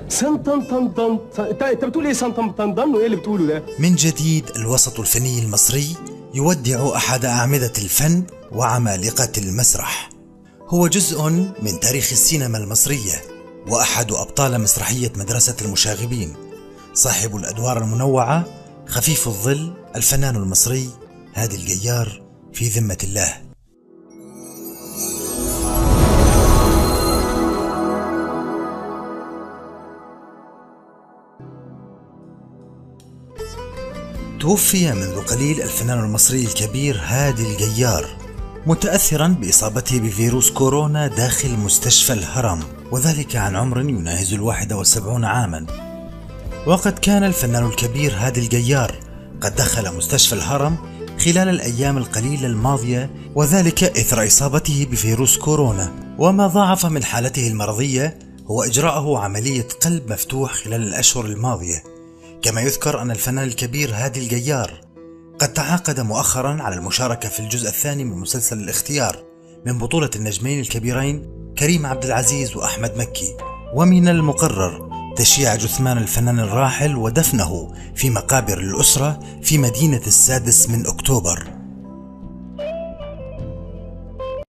سنتن انت بتقول ايه؟ سنتن وايه اللي بتقوله ده؟ من جديد الوسط الفني المصري يودع أحد أعمدة الفن وعمالقة المسرح. هو جزء من تاريخ السينما المصرية وأحد أبطال مسرحية مدرسة المشاغبين، صاحب الأدوار المنوعة، خفيف الظل، الفنان المصري هادي الجيار في ذمة الله. توفي منذ قليل الفنان المصري الكبير هادي الجيار، متأثرا بإصابته بفيروس كورونا داخل مستشفى الهرم، وذلك عن عمر يناهز 71 عاما. وقد كان الفنان الكبير هادي الجيار قد دخل مستشفى الهرم خلال الأيام القليلة الماضية، وذلك إثر إصابته بفيروس كورونا. وما ضاعف من حالته المرضية هو إجراءه عملية قلب مفتوح خلال الأشهر الماضية. كما يذكر أن الفنان الكبير هادي الجيار قد تعاقد مؤخرا على المشاركة في الجزء الثاني من مسلسل الاختيار من بطولة النجمين الكبيرين كريم عبد العزيز وأحمد مكي. ومن المقرر تشييع جثمان الفنان الراحل ودفنه في مقابر الأسرة في مدينة 6 من أكتوبر.